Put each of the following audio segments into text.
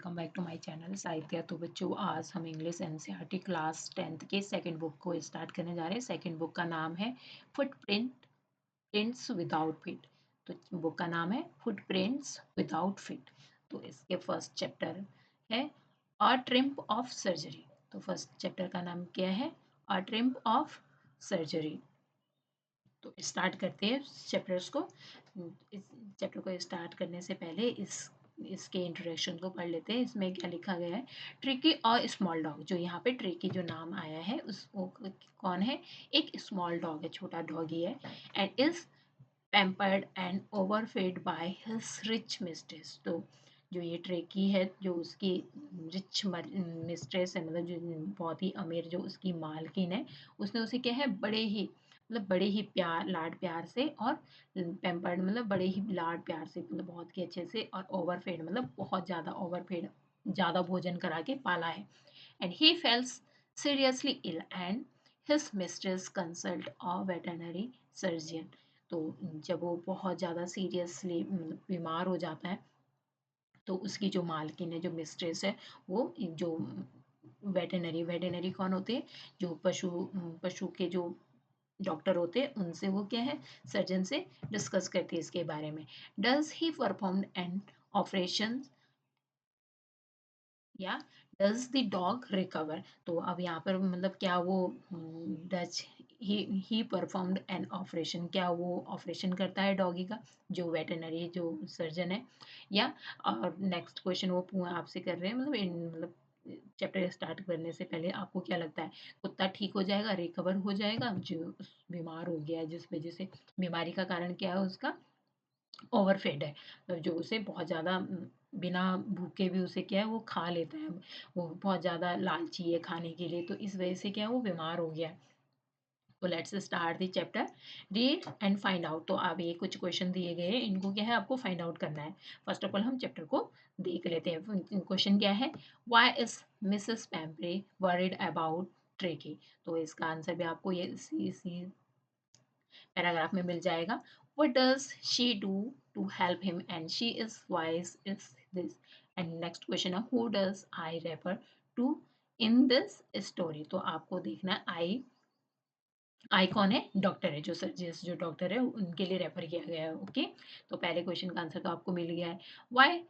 Welcome back to my channel Sahitya. तो बच्चों, आज हम इंग्लिश एनसीईआरटी क्लास 10th के सेकंड बुक को स्टार्ट करने जा रहे हैं। सेकंड बुक का नाम है फुटप्रिंट्स विदाउट फीट। तो बुक का नाम है फुटप्रिंट्स विदाउट फीट। तो इसके फर्स्ट चैप्टर है अ ट्रिम्प ऑफ सर्जरी। तो फर्स्ट चैप्टर का नाम क्या है? अ ट्रिम्प ऑफ सर्जरी। तो स्टार्ट करते हैं चैप्टर्स को। इस चैप्टर को स्टार्ट करने से पहले इसके इंट्रोडक्शन को पढ़ लेते हैं। इसमें क्या लिखा गया है? ट्रिकी और स्मॉल डॉग। जो यहाँ पे ट्रिकी जो नाम आया है उसको कौन है? एक स्मॉल डॉग है, छोटा डॉगी है। And is pampered and overfed by his rich mistress. तो जो ये ट्रेकी है, जो उसकी रिच मिस्ट्रेस है, मतलब जो बहुत ही अमीर जो उसकी मालकिन है, उसने उसे क्या है, बड़े ही प्यार लाड प्यार से, और पैम्पर्ड मतलब बड़े ही लाड प्यार से, मतलब बहुत ही अच्छे से, और ओवरफेड मतलब बहुत ज़्यादा ओवरफेड, ज़्यादा भोजन करा के पाला है। And he fails seriously ill and his mistress consult a veterinary surgeon। तो जब वो बहुत ज़्यादा सीरियसली बीमार हो जाता है, तो उसकी जो मालकिन है, जो मिस्ट्रेस है, वो जो वेटेनरी कौन होते हैं? जो पशु के जो डॉक्टर होते हैं, उनसे वो क्या है, सर्जन से डिस्कस करती है इसके बारे में। Does he perform an operation या डज द डॉग रिकवर? तो अब यहाँ पर मतलब क्या वो does he performed an operation, क्या वो ऑपरेशन करता है डॉगी का, जो वेटरनरी जो सर्जन है? या और नेक्स्ट क्वेश्चन वो आपसे कर रहे हैं, मतलब चैप्टर स्टार्ट करने से पहले आपको क्या लगता है, कुत्ता ठीक हो जाएगा, रिकवर हो जाएगा, जो बीमार हो गया है, जिस वजह से, बीमारी का कारण क्या है उसका? ओवरफेड है, जो उसे बहुत ज़्यादा बिना भूखे भी उसे क्या है, वो खा लेता है, वो बहुत ज़्यादा लालची है खाने के लिए, तो इस वजह से क्या है, वो बीमार हो गया है। तो let's start the chapter. Read and find out. तो अब ये कुछ क्वेश्चन दिए गए हैं, इनको क्या है, आपको फाइंड आउट करना है। फर्स्ट ऑफ ऑल हम चैप्टर को देख लेते हैं। क्वेश्चन क्या है? Why is Mrs Pumphrey worried about Tricki? तो इसका आंसर भी आपको ये इसी पैराग्राफ में मिल जाएगा। What does she do to help him and she is wise is this? And next question है, who does I refer to in this story? तो आपको देखना है आई कौन है? डॉक्टर है, जो सर्जियस जो डॉक्टर है उनके लिए रेफर किया गया है। ओके, तो पहले क्वेश्चन का आंसर तो आपको मिल गया है। Why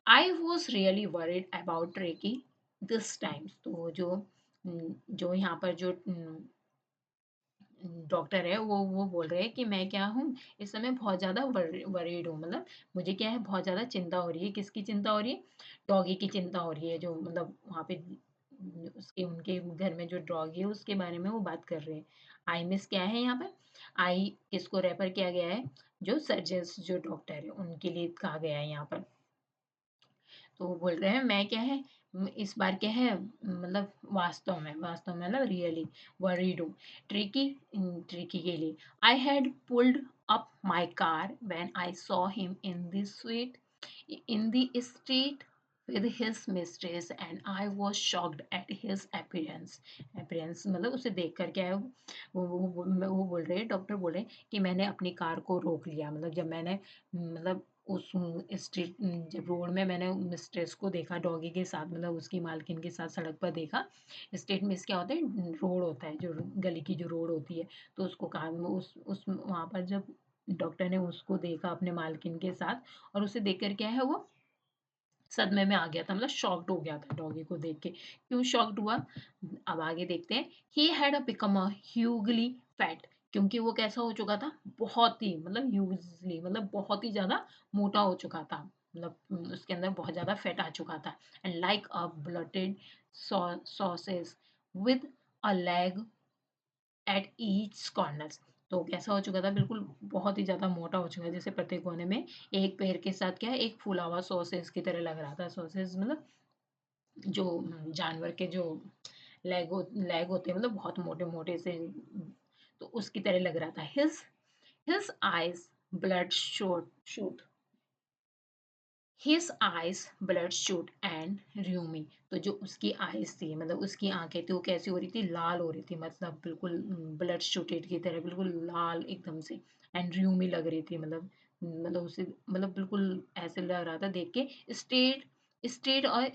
I was really worried about Tricki this times. तो जो यहाँ पर जो डॉक्टर है, वो बोल रहे हैं कि मैं क्या हूँ, इस समय बहुत ज़्यादा वरीड हूँ, मतलब मुझे क्या है, बहुत ज़्यादा चिंता हो रही है। किसकी चिंता हो रही है? डॉगी की चिंता हो रही है, जो मतलब वहाँ पे उसके उनके घर में जो डॉगी है उसके बारे में वो बात कर रहे हैं। आई मिस क्या है यहाँ पर? आई किसको रेफर किया गया है? जो सर्जन्स जो डॉक्टर है उनके लिए कहा गया है यहाँ पर। तो वो बोल रहे हैं मैं क्या है, इस बार क्या है, मतलब वास्तव में मतलब रियली वरीड हूँ ट्रिकी ट्रिकी के लिए। I had pulled up my car when I saw him in the sweet in the street with his mistress and I was shocked at his appearance मतलब उसे देख कर क्या है, वो बोल रहे हैं, डॉक्टर बोल रहे हैं कि मैंने अपनी कार को रोक लिया, मतलब जब मैंने मतलब उस स्ट्रीट जब रोड में मैंने मिस्ट्रेस को देखा डॉगी के साथ, मतलब उसकी मालकिन के साथ सड़क पर देखा। स्ट्रीट में क्या होता है, रोड होता है, जो गली की जो रोड होती है, तो उसको कहा उस वहाँ पर जब डॉक्टर ने उसको देखा अपने मालकिन के साथ, और उसे देख कर क्या है, वो सदमे में आ गया था, मतलब शॉक्ड हो गया था डॉगी को देख के। क्यों शॉक्ड हुआ? अब आगे देखते हैं। He had become a hugely fat, क्योंकि वो कैसा हो चुका था, बहुत ही मतलब ह्यूजली मतलब बहुत ही ज्यादा मोटा हो चुका था, मतलब उसके अंदर बहुत ज्यादा फैट आ चुका था। And like a blurted sausage with a leg at each corner. तो कैसा हो चुका था, बिल्कुल बहुत ही ज्यादा मोटा हो चुका है, जैसे प्रत्येक कोने में एक पैर के साथ क्या है, एक फूला हुआ सॉसेज की तरह लग रहा था। सॉसेज मतलब जो जानवर के जो लेग होते हैं, मतलब बहुत मोटे मोटे से, तो उसकी तरह लग रहा था। His eyes bloodshot his eyes bloodshot and rheumy. तो जो उसकी आईज थी, मतलब उसकी आंखें थी, वो कैसी हो रही थी, लाल हो रही थी, मतलब बिल्कुल ब्लड शूटेड की तरह, बिल्कुल लाल एकदम से। एंड र्यूमी लग रही थी, मतलब उसे मतलब बिल्कुल ऐसे लग रहा था देख के। State Stayed or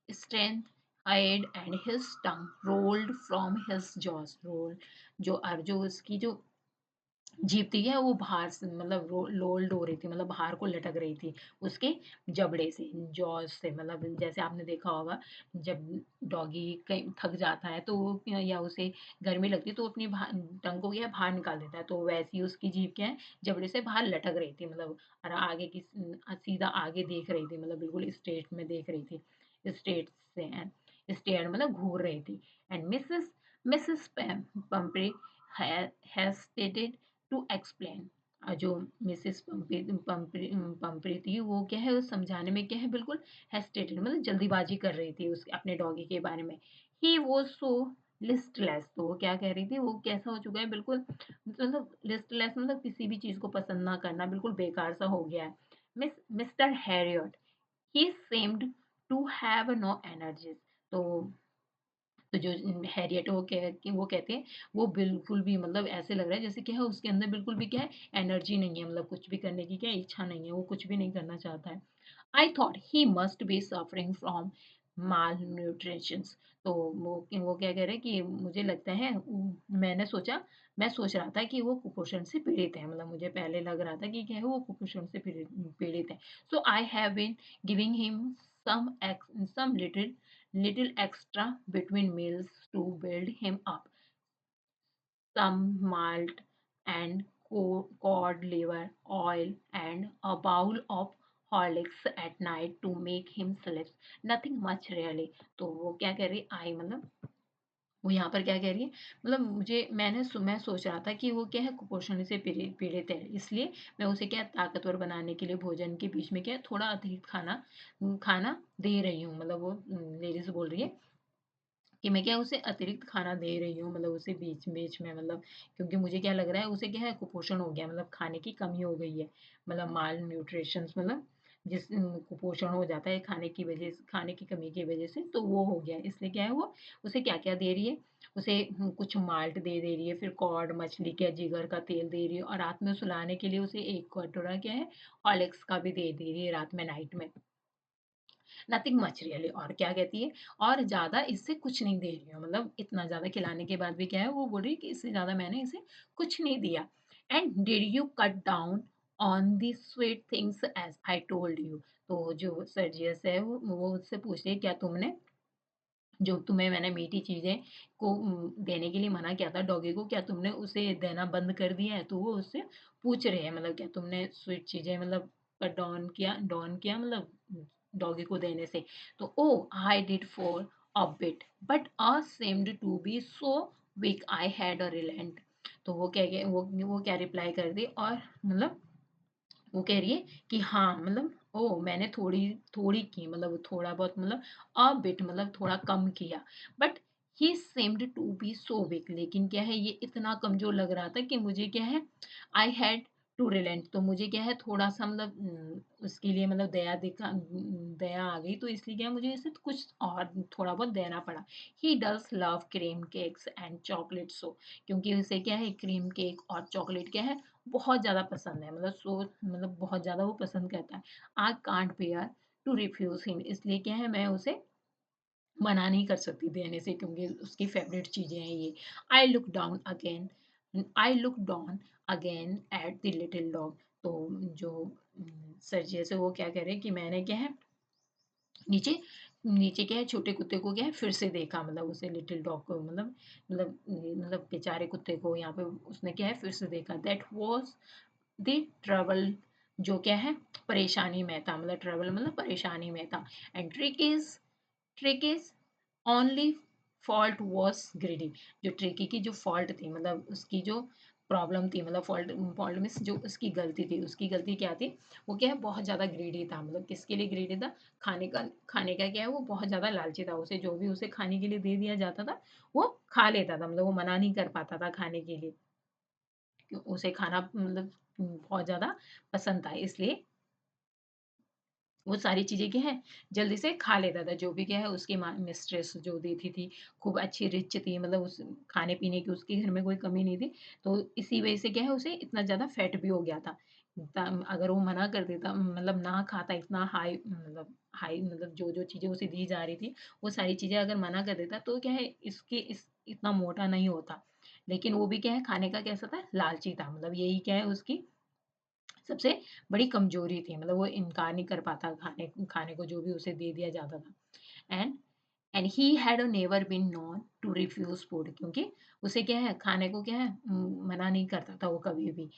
strength hide and his tongue rolled from his jaws roll जो उसकी जो जीभ थी है वो बाहर से मतलब रोल्ड हो रही थी मतलब बाहर को लटक रही थी उसके जबड़े से जॉज से मतलब जैसे आपने देखा होगा जब डॉगी कहीं थक जाता है तो वो या उसे गर्मी लगती है तो वो अपनी टंग को क्या बाहर निकाल देता है तो वैसी ही उसकी जीभ क्या है जबड़े से बाहर लटक रही थी मतलब और आगे की सीधा आगे देख रही थी मतलब बिल्कुल स्ट्रेट में देख रही थी स्ट्रेट से स्टेयर मतलब घूर रही थी and Mrs Pumphrey has stated to explain जो मिसेस पंपरी थी वो क्या है उस समझाने में क्या है बिल्कुल हेस्टेटेड मतलब जल्दीबाजी कर रही थी उसके अपने डॉगी के बारे में ही वो सो लिस्टलेस तो वो क्या कह रही थी वो कैसा हो चुका है बिल्कुल मतलब लिस्टलेस मतलब किसी भी चीज को पसंद ना करना बिल्कुल बेकार सा हो गया है mister Herriot he seemed to have no energy तो जो हैरियट वो कहते हैं वो बिल्कुल भी मतलब ऐसे लग रहा है जैसे क्या है उसके अंदर बिल्कुल भी क्या है एनर्जी नहीं है मतलब कुछ भी करने की क्या इच्छा नहीं है वो कुछ भी नहीं करना चाहता है I thought he must be suffering from mall nutrition तो वो क्या कह रहे हैं कि मुझे लगता है मैंने सोचा मैं सोच रहा था कि वो कुपोषण से पीड़ित है मतलब मुझे पहले लग रहा था कि क्या है वो कुपोषण से पीड़ित है so I have been giving him some little extra between meals to build him up, some malt and cod liver oil and a bowl of Horlicks at night to make him sleep. Nothing much really. तो वो क्या कह रही आई मतलब वो यहाँ पर क्या कह रही है मतलब मैं सोच रहा था कि वो क्या है कुपोषण से पीड़ित है इसलिए मैं उसे क्या ताकतवर बनाने के लिए भोजन के बीच में क्या है थोड़ा अतिरिक्त खाना खाना दे रही हूँ मतलब वो लेडीज बोल रही है कि मैं क्या उसे अतिरिक्त खाना दे रही हूँ मतलब उसे बीच-बीच में मतलब क्योंकि मुझे क्या लग रहा है उसे क्या है कुपोषण हो गया मतलब खाने की कमी हो गई है मतलब माल न्यूट्रिशंस मतलब कुपोषण हो जाता है खाने की वजह से खाने की कमी की वजह से तो वो हो गया इसलिए क्या है वो उसे क्या-क्या दे रही है उसे कुछ माल्ट दे रही है फिर कॉड मछली का जिगर का तेल दे रही है और रात में सुलाने के लिए उसे एक कटोरा क्या है हॉर्लिक्स का भी दे रही है रात में नाइट में नथिंग मच रियली और क्या कहती है और ज़्यादा इससे कुछ नहीं दे रही हूँ मतलब इतना ज़्यादा खिलाने के बाद भी क्या है वो बोल रही है कि इससे ज़्यादा मैंने इसे कुछ नहीं दिया and did you cut down on the sweet things as I told you तो जो सर्जियस है वो उससे पूछ रही है क्या तुमने जो तुम्हें मैंने मीठी चीज़ें को देने के लिए मना किया था डॉगी को, क्या तुमने उसे देना बंद कर दिया है? तो वो उससे पूछ रहे हैं मतलब क्या तुमने स्वीट चीज़ें मतलब डॉन किया मतलब डॉगी को देने से? तो oh! I did for a bit, but seemed to be so weak I had a relent तो वो क्या रिप्लाई कर दी और मतलब वो कह रही है कि हाँ मतलब ओह मैंने थोड़ी थोड़ी की मतलब थोड़ा बहुत मतलब अ बिट मतलब थोड़ा कम किया but he seemed to be so weak लेकिन क्या है ये इतना कमजोर लग रहा था कि मुझे क्या है आई हैड टू रिलेंट तो मुझे क्या है थोड़ा सा मतलब उसके लिए मतलब दया आ गई तो इसलिए क्या है मुझे इसे कुछ और थोड़ा बहुत देना पड़ा he does love cream cakes and chocolate सो क्योंकि उसे क्या है क्रीम केक और चॉकलेट क्या है बहुत ज़्यादा पसंद है मतलब बहुत ज़्यादा वो पसंद करता है। I can't bear to refuse him इसलिए क्या है मैं उसे मना नहीं कर सकती देने से क्योंकि उसकी फ़ेवरेट चीज़ें हैं ये। I look down again at the little dog तो जो सर्जियस है वो क्या कह रहे हैं कि मैंने क्या है नीचे नीचे क्या है छोटे कुत्ते को क्या है फिर से देखा मतलब उसे लिटिल डॉग को मतलब बेचारे कुत्ते को यहाँ पे उसने क्या है फिर से देखा दैट वाज द ट्रबल जो क्या है परेशानी में था मतलब ट्रबल मतलब परेशानी में था and trick is only fault was greedy जो ट्रिकी की जो फॉल्ट थी मतलब उसकी जो प्रॉब्लम थी मतलब फॉल्ट फॉल्ट मीन्स जो उसकी गलती थी उसकी गलती क्या थी वो क्या है बहुत ज़्यादा ग्रीडी था मतलब किसके लिए ग्रीडी था खाने का क्या है वो बहुत ज़्यादा लालची था उसे जो भी उसे खाने के लिए दे दिया जाता था वो खा लेता था मतलब वो मना नहीं कर पाता था खाने के लिए उसे खाना मतलब बहुत ज़्यादा पसंद था इसलिए वो सारी चीज़ें क्या है जल्दी से खा लेता था जो भी क्या है उसकी माँ मिस्ट्रेस जो देती थी खूब अच्छी रिच थी मतलब उस खाने-पीने की उसके घर में कोई कमी नहीं थी। तो इसी वज़ह से क्या है उसे इतना ज़्यादा फैट भी हो गया था। अगर वो मना कर देता मतलब ना खाता इतना हाई मतलब हाई मतलब जो-जो चीज़ें उसे दी जा रही थी, वो सारी चीज़ें अगर मना कर देता तो क्या है इसके इस इतना मोटा नहीं होता। लेकिन वो भी क्या है खाने का कैसा था? लालची था। मतलब यही क्या है उसकी सबसे बड़ी कमज़ोरी थी। मतलब वो इनकार नहीं कर पाता खाने खाने को जो भी उसे दे दिया जाता था। And he had never been known to refuse food क्योंकि उसे क्या है खाने को क्या है मना नहीं करता था वो कभी भी।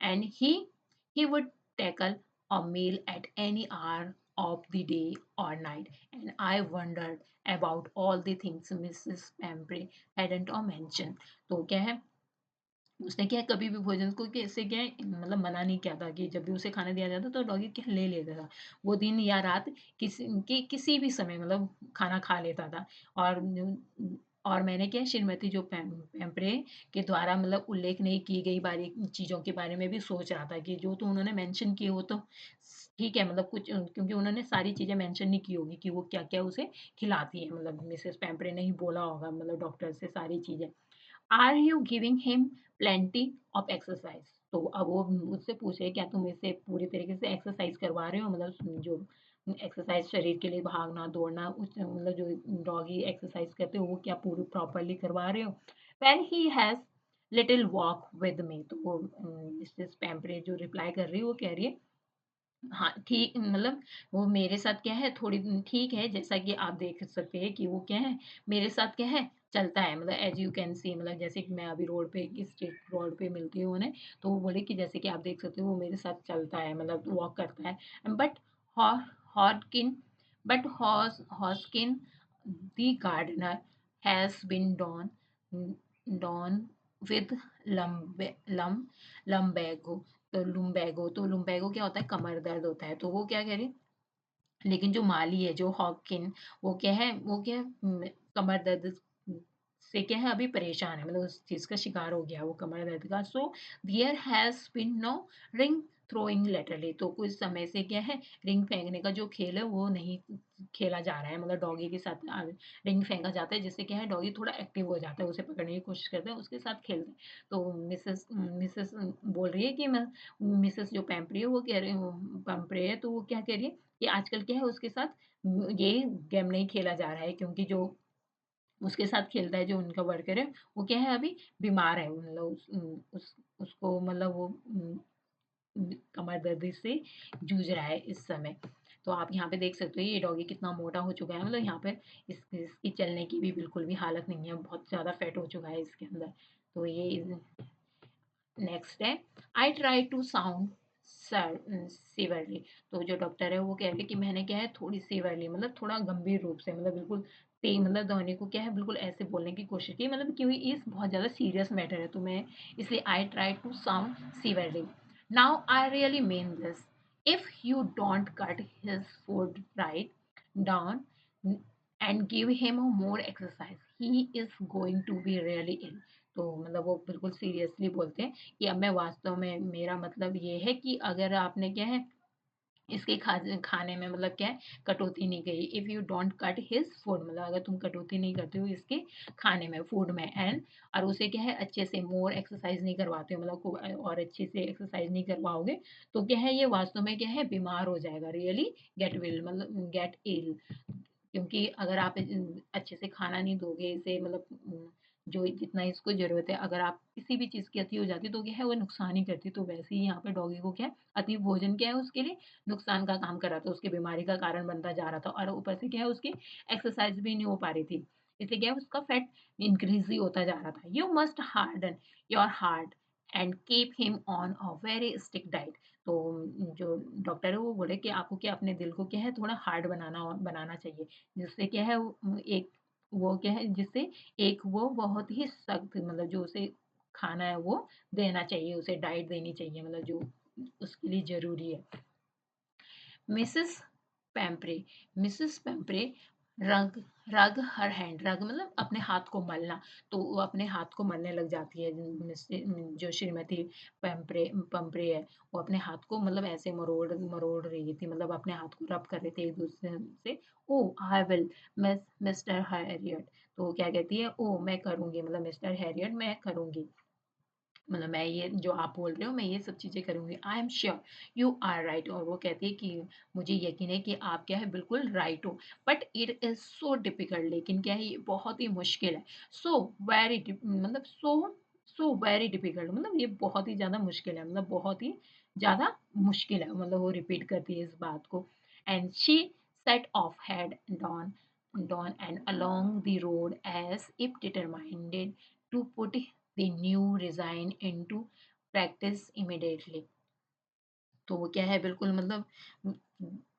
And he would tackle a meal at any hour of the day or night. And I wondered about all the things Mrs. Pambre hadn't mentioned. तो क्या है उसने क्या है कभी भी भोजन को कैसे क्या है मतलब मना नहीं किया था कि जब भी उसे खाना दिया जाता तो डॉगी क्या ले लेता था। वो दिन या रात किसी भी समय मतलब खाना खा लेता था। और और मैंने क्या है श्रीमती जो पेम्परे के द्वारा मतलब उल्लेख नहीं की गई बारीक चीज़ों के बारे में भी सोच रहा था कि जो तो उन्होंने मेंशन किए वो तो ठीक है मतलब कुछ क्योंकि उन्होंने सारी चीज़ें मेंशन नहीं की होगी कि वो क्या-क्या उसे खिलाती है मतलब मिसेस पेम्परे ने ही बोला होगा मतलब डॉक्टर से सारी चीज़ें। Are you giving him plenty of exercise? तो अब वो मुझसे पूछे क्या तुम इसे पूरी तरीके से एक्सरसाइज करवा रहे हो मतलब जो एक्सरसाइज शरीर के लिए भागना दौड़ना उस मतलब जो डॉगी एक्सरसाइज करते हो वो क्या पूरी प्रॉपरली करवा रहे हो? When he has little walk with me तो वो मिसेस पेम्परे जो रिप्लाई कर रही है वो कह रही है हाँ, ठीक मतलब वो मेरे साथ क्या है थोड़ी ठीक है, जैसा कि आप देख सकते हैं कि वो क्या है, मेरे साथ क्या है, चलता है मतलब एज़ यू कैन सी मतलब जैसे कि मैं अभी रोड पे स्ट्रीट रोड पे मिलती हूँ उन्हें, तो वो बोले कि जैसे कि आप देख सकते हो वो मेरे साथ चलता है मतलब वॉक करता है। बट हॉ Hodgkin but Hodgkin the gardener has been down with लम्बे लम्बैगो तो लुम्बैगो क्या होता है कमर दर्द होता है तो वो क्या कह रही लेकिन जो माली है जो हॉकिन वो क्या है कमर दर्द से क्या है अभी परेशान है मतलब उस चीज का शिकार हो गया वो कमर दर्द का so there has been no ring throwing lately तो कुछ समय से क्या है रिंग फेंकने का जो खेल है वो नहीं खेला जा रहा है मतलब डॉगी के साथ रिंग फेंका जाता है जिससे क्या है डॉगी थोड़ा एक्टिव हो जाता है उसे पकड़ने की कोशिश करते हैं उसके साथ खेलते हैं तो मिसेस मिसेस बोल रही है कि मैं मिसेस जो पैम्परी है वो कह रही पैम्परे है तो वो क्या कह रही है कि आजकल क्या है उसके साथ ये गेम नहीं खेला जा रहा है क्योंकि जो उसके साथ खेलता है जो उनका वर्कर है, वो क्या है अभी बीमार है मतलब उसको मतलब वो कमर दर्द से जूझ रहा है इस समय। तो आप यहाँ पे देख सकते हो ये डॉगी कितना मोटा हो चुका है मतलब यहाँ पे इसकी चलने की भी बिल्कुल भी हालत नहीं है, बहुत ज़्यादा फैट हो चुका है इसके अंदर। तो ये नेक्स्ट है आई ट्राई टू साउंड सीवरली तो जो डॉक्टर है वो कह रहे कि मैंने क्या है थोड़ी सीवरली मतलब थोड़ा गंभीर रूप से मतलब बिल्कुल मतलब धोनी को क्या है बिल्कुल ऐसे बोलने की कोशिश की मतलब क्योंकि इस बहुत ज़्यादा सीरियस मैटर है तो मैं इसलिए I try to sound severely now I really mean this if you don't cut his food right down and give him more exercise he is going to be really ill तो मतलब वो बिल्कुल seriously बोलते हैं कि अब मैं वास्तव में मेरा मतलब ये है कि अगर आपने क्या है इसके खाने में मतलब क्या है कटौती नहीं करी if you don't cut his food मतलब अगर तुम कटौती नहीं करते हो इसके खाने में फूड में एंड और उसे क्या है अच्छे से मोर एक्सरसाइज नहीं करवाते हो मतलब और अच्छे से एक्सरसाइज नहीं करवाओगे तो क्या है ये वास्तव में क्या है बीमार हो जाएगा रियली गेट विल मतलब गेट इल क्योंकि अगर आप अच्छे से खाना नहीं दोगे इसे मतलब जो जितना इसको ज़रूरत है अगर आप किसी भी चीज़ की अति हो जाती है तो क्या है वो नुकसान ही करती है तो वैसे ही यहाँ पे डॉगी को क्या है अति भोजन क्या है उसके लिए नुकसान का काम कर रहा था उसकी बीमारी का कारण बनता जा रहा था और ऊपर से क्या है उसकी एक्सरसाइज भी नहीं हो पा रही थी इसलिए क्या है उसका फैट इंक्रीज ही होता जा रहा था you must harden your heart and keep him on a very strict diet तो जो डॉक्टर है वो बोले कि आपको क्या अपने दिल को क्या है थोड़ा हार्ड बनाना चाहिए जिससे क्या है एक वो क्या है जिससे एक वो बहुत ही सख्त मतलब जो उसे खाना है वो देना चाहिए उसे डाइट देनी चाहिए मतलब जो उसके लिए ज़रूरी है। मिसेस पैम्परे मिसेस पैम्परे रग रग हर हैंड रग मतलब अपने हाथ को मलना तो वो अपने हाथ को मलने लग जाती है जो श्रीमती पैम्परे पंपरे है वो अपने हाथ को मतलब ऐसे मरोड़ मरोड़ रही थी मतलब अपने हाथ को रब कर रहे थे एक दूसरे से ओ आई विल मिस्टर हैरियट तो क्या कहती है ओ मैं करूंगी मतलब मिस्टर हैरियट मैं करूंगी मतलब मैं ये जो आप बोल रहे हो मैं ये सब चीज़ें करूँगी। I am sure you are right और वो कहती है कि मुझे यकीन है कि आप क्या है बिल्कुल राइट हो। But it is so difficult लेकिन क्या है ये बहुत ही मुश्किल है। सो वेरी मतलब सो वेरी डिफिकल्ट मतलब ये बहुत ही ज़्यादा मुश्किल है मतलब बहुत ही ज़्यादा मुश्किल है मतलब वो रिपीट करती है इस बात को। And she set off head down and along the road as if determined to put the new design into practice immediately। तो वो क्या है बिल्कुल मतलब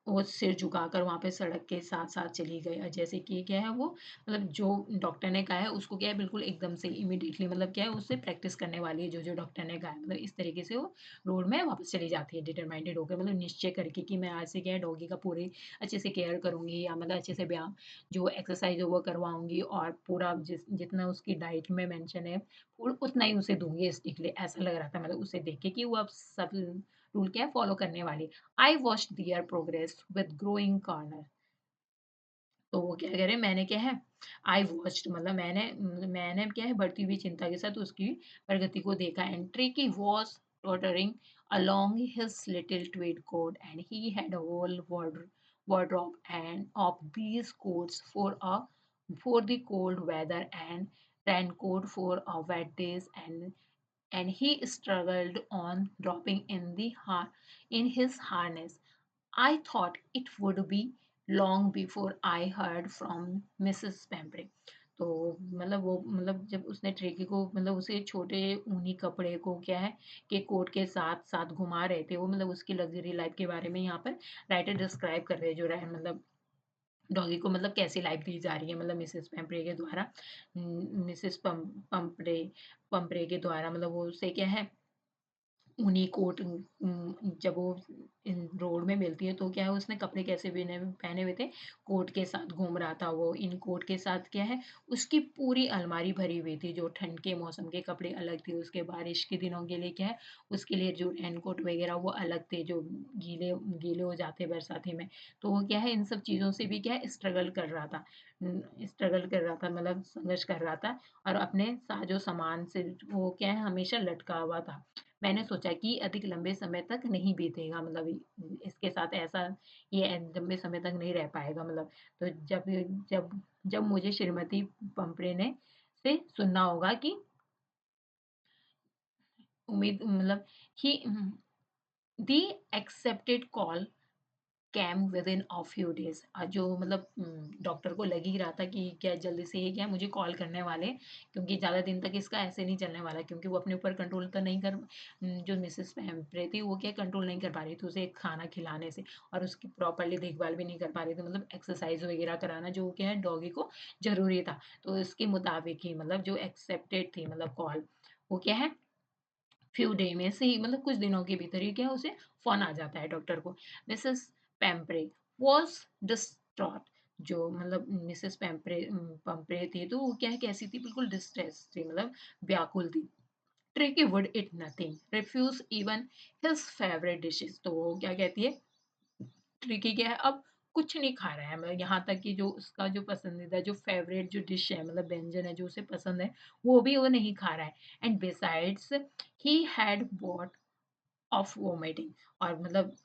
वो सिर झुकाकर वहाँ पे सड़क के साथ-साथ चली गई और जैसे कि क्या है वो मतलब जो डॉक्टर ने कहा है उसको क्या है बिल्कुल एकदम से इमीडिएटली मतलब क्या है उससे प्रैक्टिस करने वाली है जो-जो डॉक्टर ने कहा है। मतलब इस तरीके से वो रोड में वापस चली जाती है डिटरमाइंडेड होकर मतलब निश्चय करके कि मैं आज से क्या है डॉगी का पूरी अच्छे से केयर करूँगी या मतलब अच्छे से व्यायाम जो एक्सरसाइज़ है वो करवाऊँगी और पूरा जितना उसकी डाइट में मेंशन है उतना ही उसे दूँगी स्ट्रिक्टली ऐसा लग रहा था मतलब उसे देख के कि वो अब सब रूल क्या है फॉलो करने वाली। I watched there progress with growing corner. तो वो क्या कह रहे हैं मैंने क्या है आई वॉच्ड मतलब मैंने क्या है बढ़ती हुई चिंता के साथ उसकी प्रगति को देखा and Tricki was tottering along his little tweed coat and he had a whole wardrobe and of these coats for the cold weather and raincoat for a wet days and he struggled on dropping in his harness. I thought it would be long before I heard from Mrs. Pembre. तो मतलब वो मतलब जब उसने ट्रेकी को मतलब उसे छोटे ऊनी कपड़े को क्या है कि कोट के साथ साथ घुमा रहे थे वो मतलब उसकी लग्जरी लाइफ के बारे में यहाँ पर राइटर डिस्क्राइब कर रहे हैं जो रहे मतलब डॉगी को मतलब कैसी लाइफ दी जा रही है मतलब मिसेस पेम्प्रे के द्वारा मिसेस पंपरे के द्वारा मतलब वो उससे क्या है ऊनी कोट जब वो इन रोड में मिलती है तो क्या है उसने कपड़े कैसे पहने हुए थे कोट के साथ घूम रहा था वो इन कोट के साथ क्या है उसकी पूरी अलमारी भरी हुई थी जो ठंड के मौसम के कपड़े अलग थे उसके बारिश के दिनों के लिए क्या है उसके लिए जो रेनकोट वगैरह वो अलग थे जो गीले गीले हो जाते बरसाती में तो वो क्या है इन सब चीज़ों से भी क्या है स्ट्रगल कर रहा था स्ट्रगल कर रहा था मतलब संघर्ष कर रहा था और अपने साजो सामान से वो क्या है हमेशा लटका हुआ था मैंने सोचा कि अधिक लंबे समय तक नहीं बीतेगा मतलब इसके साथ ऐसा ये लंबे समय तक नहीं रह पाएगा मतलब तो जब जब मुझे श्रीमती पंपरे ने से सुनना होगा कि उम्मीद मतलब ही the expected call came within a few days जो मतलब डॉक्टर को लग ही रहा था कि क्या जल्दी से ये क्या है मुझे कॉल करने वाले हैं क्योंकि ज़्यादा दिन तक इसका ऐसे नहीं चलने वाला क्योंकि वो अपने ऊपर कंट्रोल तो नहीं कर जो मिसेस पैम्परे थी वो क्या कंट्रोल नहीं कर पा रही थी उसे खाना खिलाने से और उसकी प्रॉपर्ली देखभाल भी नहीं कर पा रही थी मतलब एक्सरसाइज वगैरह कराना जो क्या है डॉगी को ज़रूरी था तो इसके मुताबिक ही मतलब जो एक्सेप्टेड थी मतलब कॉल वो क्या है फ्यू डे में से ही मतलब कुछ दिनों के भीतर ही क्या उसे फ़ोन आ जाता है डॉक्टर को। मिसेस पेम्परे वाज़ डिस्ट्रॉट जो मतलब मिसेस पेम्परे थी तो वो क्या है कैसी थी बिल्कुल डिस्ट्रेस थी मतलब व्याकुल थी। Tricky would it nothing, refuse even his favourite dishes तो वो क्या कहती है ट्रिकी क्या है अब कुछ नहीं खा रहा है मतलब यहाँ तक कि जो उसका जो पसंदीदा जो फेवरेट जो डिश है मतलब व्यंजन है जो उसे पसंद है वो भी वो नहीं खा रहा है and besides he had bought of vomiting और मतलब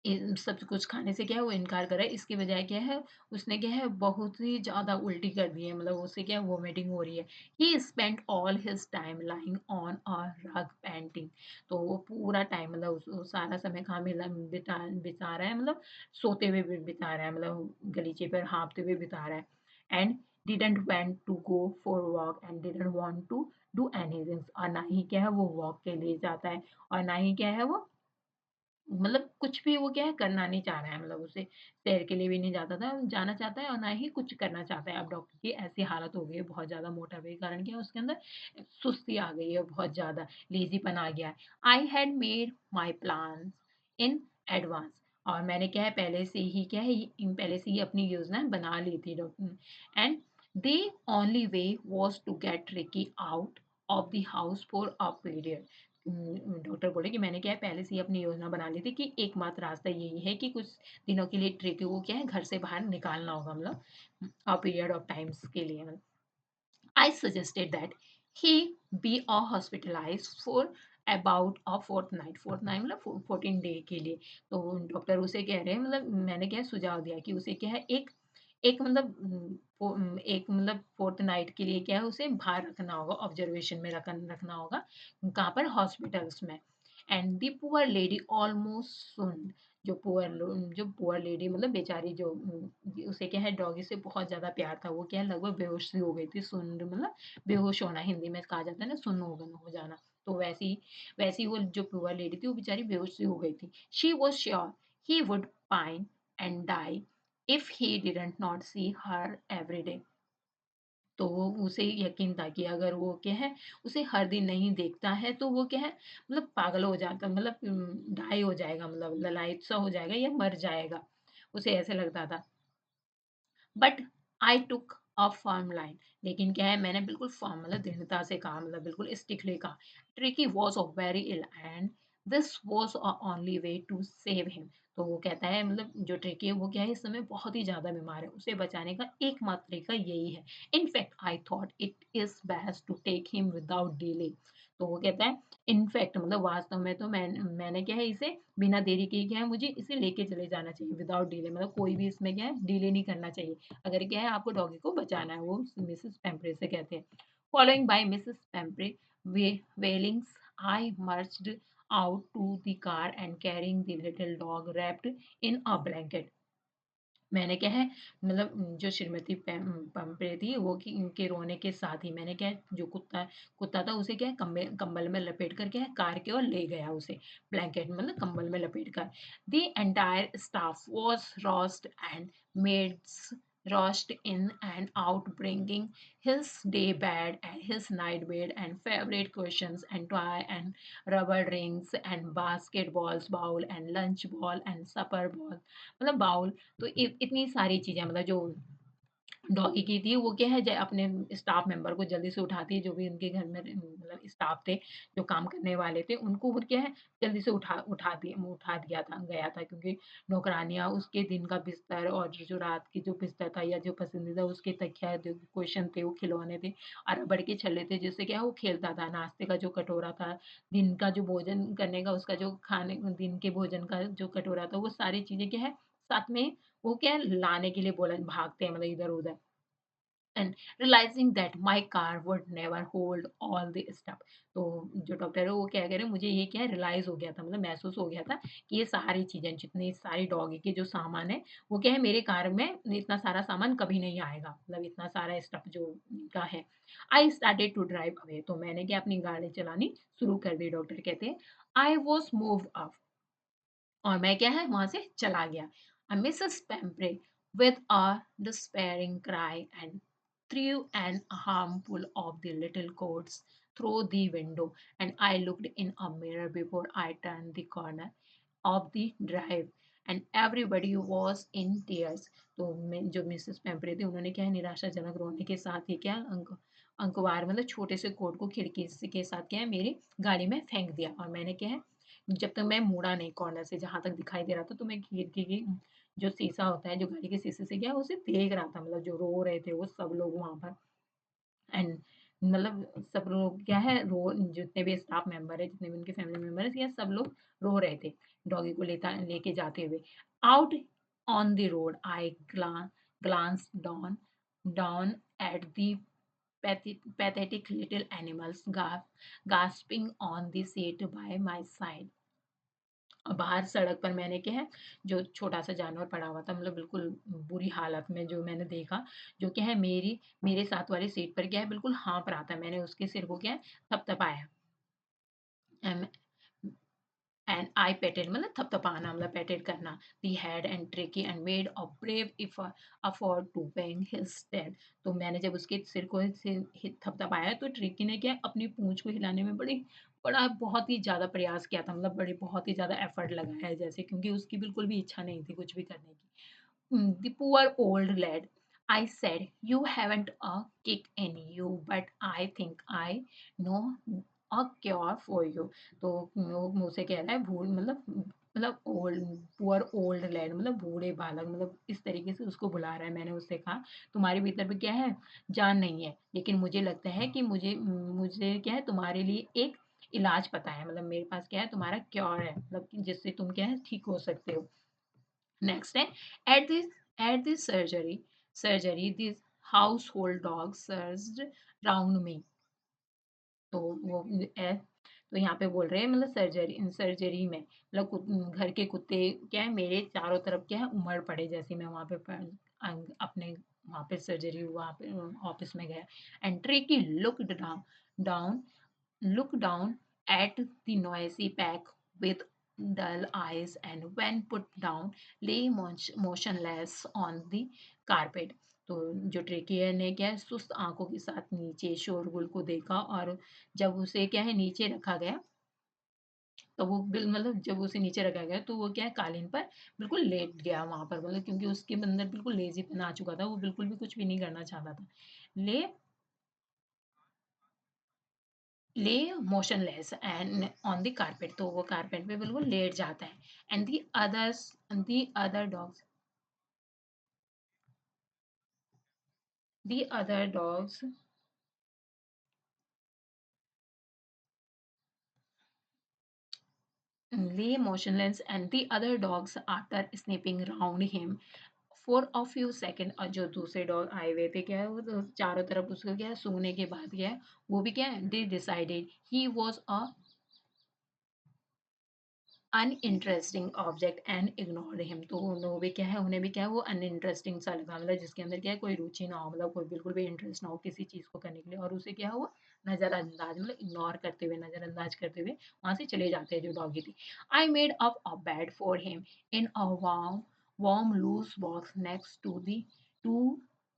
इन सब कुछ खाने से क्या है वो इनकार कर रहा है इसके बजाय क्या है उसने क्या है बहुत ही ज़्यादा उल्टी कर दी है मतलब उससे क्या है वोमिटिंग हो रही है ही spent all his time lying on a रग पेंटिंग तो वो पूरा टाइम मतलब वो सारा समय कहाँ मिला बिता रहा है मतलब सोते हुए भी बिता रहा है मतलब गलीचे पर हाँफते हुए बिता रहा है and didn't went to go for walk and didn't want to do anything और ना ही क्या है वो वॉक के लिए जाता है और ना ही क्या है वो मतलब कुछ भी वो क्या है करना नहीं चाह रहा है मतलब उसे सैर के लिए भी नहीं जाता था जाना चाहता है और ना ही कुछ करना चाहता है अब डॉक्टर की ऐसी हालत हो गई है बहुत ज़्यादा मोटापे के कारण क्या है उसके अंदर सुस्ती आ गई है बहुत ज़्यादा लेजीपन आ गया है I had made my plan in advance और मैंने क्या है पहले से ही क्या है पहले से ही अपनी योजना बना ली थी doctor and the only way was to get Ricky out of the house for a period doctor बोले कि मैंने क्या है पहले से ही अपनी योजना बना ली थी कि एकमात्र रास्ता यही है कि कुछ दिनों के लिए ट्रिकी को क्या है घर से बाहर निकालना होगा मतलब अ पीरियड ऑफ टाइम्स के लिए I suggested that he be hospitalized for about a fortnight, fortnight मतलब 14 डे के लिए। तो डॉक्टर उसे कह रहे हैं, मतलब मैंने क्या सुझाव दिया कि उसे क्या है, एक एक मतलब एक मतलब फोर्टनाइट के लिए क्या है, उसे बाहर रखना होगा, ऑब्जर्वेशन में रखना होगा। कहाँ पर? हॉस्पिटल्स में। And the poor lady almost swoon, जो पुअर लेडी मतलब बेचारी, जो उसे क्या है, डॉगी से बहुत ज़्यादा प्यार था, वो क्या है लगभग बेहोश सी हो गई थी। सुन मतलब बेहोश होना हिंदी में कहा जाता है ना, सुन्न हो जाना। तो वैसी वो जो पुअर लेडी थी, वो बेचारी बेहोश सी हो गई थी। She was sure he would pine and die if he didn't not see her every day. तो वो उसे यकीन था कि अगर वो क्या है, उसे हर दिन नहीं देखता है, तो वो क्या है, मतलब पागल हो जाता, मतलब डाई हो जाएगा, मतलब ललायत सा हो जाएगा या मर जाएगा। उसे ऐसे लगता था। But I took a firm line, लेकिन क्या है, मैंने बिल्कुल फर्म मतलब दृढ़ता से कहा, मतलब बिल्कुल स्टिकली कहा, Tricki was of very ill and this was only way to save him. तो वो कहता है, मतलब जो ट्रिकी है वो क्या है, इस समय बहुत ही ज्यादा बीमार है, उसे बचाने का एकमात्र तरीका यही है। In fact I thought it is best to take him without delay. तो वो कहता है, इनफैक्ट मतलब वास्तव में तो मैंने क्या है, इसे बिना देरी के क्या है, मुझे इसे लेके चले जाना चाहिए विदाउट डिले, मतलब कोई भी इसमें क्या है, डिले नहीं करना चाहिए अगर क्या है आपको डॉगी को बचाना है। वो मिसेस पेम्प्रे से कहते हैं। Following by Mrs Pumphrey wailings, I marched out to the car and carrying the little dog wrapped in a blanket। मैंने क्या है, मतलब जो श्रीमती पेम्प्रे थी, वो के रोने के साथ ही मैंने क्या है, जो कुत्ता था उसे क्या है, कंबल में लपेट कर क्या है, कार के ओर ले गया उसे, ब्लैंकेट मतलब कंबल में लपेट कर। The entire staff was roused and maids rushed in and out bringing his day bed and his night bed and favorite cushions and toy and rubber rings and basketballs bowl and lunch ball and supper ball, मतलब bowl. तो इतनी सारी चीज़ें, मतलब जो doggy की थी, वो क्या है, अपने स्टाफ मेंबर को जल्दी से उठाती है, जो भी उनके घर में मतलब स्टाफ थे, जो काम करने वाले थे, उनको वो क्या है, जल्दी से उठा दिया था गया था, क्योंकि नौकरानियाँ उसके दिन का बिस्तर और जो रात की जो बिस्तर था या जो पसंदीदा उसके तकिया, जो कुशन थे, वो खिलौने थे और रबड़ के छल्ले थे, जिससे क्या है वो खेलता था। नाश्ते का जो कटोरा था, दिन का जो भोजन करने का उसका जो खाने दिन के भोजन का जो कटोरा था, वो सारी चीज़ें क्या है, साथ में वो क्या है लाने के लिए बोला, भागते हैं मतलब इधर-उधर। And realizing that my car would never hold all the stuff. तो जो डॉक्टर है वो क्या कह रहे हैं, मुझे ये क्या है रियलाइज हो गया था, मतलब महसूस हो गया था कि ये सारी चीजें, जितनी सारी डॉगी के जो सामान है, वो क्या है मेरे कार में इतना सारा सामान कभी नहीं आएगा, मतलब इतना सारा स्टफ जो का है। I started to drive away, तो मैंने क्या अपनी गाड़ी चलानी शुरू कर दी। डॉक्टर कहते हैं, आई वॉज मूव अप, और मैं क्या है वहां से चला गया। Mrs Pumphrey with a despairing cry and threw an armful of the little coats through the window, and I looked in a mirror before I turned the corner of the drive and everybody was in tears। तो जो Mrs पेम्परे थी, उन्होंने क्या है निराशाजनक रोने के साथ ही क्या अंकवार मतलब छोटे से कोट को खिड़की के साथ क्या है मेरी गाड़ी में फेंक दिया। और मैंने क्या है, जब तक मैं मुड़ा नहीं कॉर्नर से, जहां तक दिखाई दे रहा था, तो मैं खिड़की की जो शीशा होता है, जो गाड़ी के शीशे से क्या है उसे देख रहा था, मतलब जो रो रहे थे वो सब लोग वहां पर। एंड मतलब सब लोग क्या है रो, जितने भी स्टाफ मेंबर है, जितने भी उनके फैमिली मेंबर है, ये सब लोग रो रहे थे डॉगी को लेके जाते हुए। Out on the road I glance down at the pathetic little animals gasping on the seat by my side। और बाहर सड़क पर मैंने क्या है, जो छोटा-सा जानवर पड़ा हुआ था, मतलब बिल्कुल बुरी हालत में, जो मैंने देखा, जो क्या है मेरे साथ वाली सीट पर क्या है बिल्कुल हाँफ रहा था। मैंने उसके सिर को क्या है थपथपाया। एम एंड आई पेटेड मतलब थपथपाना, मतलब पेटेड करना the head and Tricki and made a brave if afford to bang his head. तो मैंने जब उसके सिर को थपथपाया, तो ट्रिकी ने क्या अपनी पूंछ को हिलाने में बड़ा बहुत ही ज़्यादा प्रयास किया था, मतलब बड़े बहुत ही ज़्यादा एफर्ट लगाया है जैसे, क्योंकि उसकी बिल्कुल भी इच्छा नहीं थी कुछ भी करने की। The poor old lad, I said, you haven't a kick in you, but I think I know a cure for you। तो वो मुझसे कह रहा है, भूल मतलब मतलब ओल्ड पुअर ओल्ड लैड मतलब बूढ़े बालक मतलब इस तरीके से उसको बुला रहा है। मैंने उससे कहा तुम्हारे भीतर में क्या है? जान नहीं है, लेकिन मुझे लगता है कि मुझे क्या है तुम्हारे लिए एक इलाज पता है, मतलब मेरे पास क्या है तुम्हारा क्योर है, मतलब कि जिससे तुम क्या है ठीक हो सकते हो। नेक्स्ट है at this surgery this household dog surged round me. तो वो ए तो यहाँ पे बोल रहे हैं मतलब सर्जरी में मतलब घर के कुत्ते क्या है मेरे चारों तरफ क्या है उमड़ पड़े जैसे मैं वहाँ पे अपने वहाँ पे सर्जरी वहाँ पे ऑफिस में गया and tricky down looked down at the noisy pack with dull eyes and when put down lay motionless on the carpet। तो जो ट्रेकियर ने क्या है सुस्त आंखों के साथ नीचे शोरगुल को देखा और जब उसे क्या है नीचे रखा गया तो वो मतलब जब उसे नीचे रखा गया तो वो क्या है कालीन पर बिल्कुल लेट गया वहां पर मतलब क्योंकि उसके अंदर बिल्कुल लेजीपन आ चुका था, वो बिल्कुल भी कुछ भी नहीं करना चाहता था। ले ले motionless and on the carpet, तो वो कारपेट पे बिल्कुल लेट जाता है। And the other dogs lay motionless and the other dogs after sniffing round him for a few seconds। और जो दूसरे डॉग आए हुए थे क्या है वो तो चारों तरफ उसको क्या है सूंघने के बाद क्या है वो भी क्या है they decided he was a uninteresting object and ignored him. तो उन्होंने भी क्या है उन्हें भी क्या है वो अनइंटरेस्टिंग सा लगा, मतलब जिसके अंदर क्या है कोई रुचि ना हो, मतलब कोई बिल्कुल भी इंटरेस्ट ना हो किसी चीज को करने के लिए, और उसे क्या हो नजरअंदाज मतलब इग्नोर करते हुए नजरअंदाज करते हुए वहां से चले जाते हैं जो डॉगी थी। I made up a bed for him in a warm loose box next to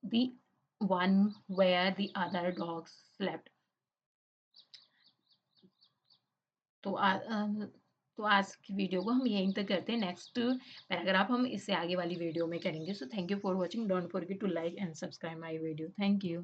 the one where the other dogs slept। तो तो आज की वीडियो को हम यहीं तक करते हैं। नेक्स्ट पैराग्राफ हम इससे आगे वाली वीडियो में करेंगे। So thank you for watching, don't forget to like and subscribe my video. Thank you.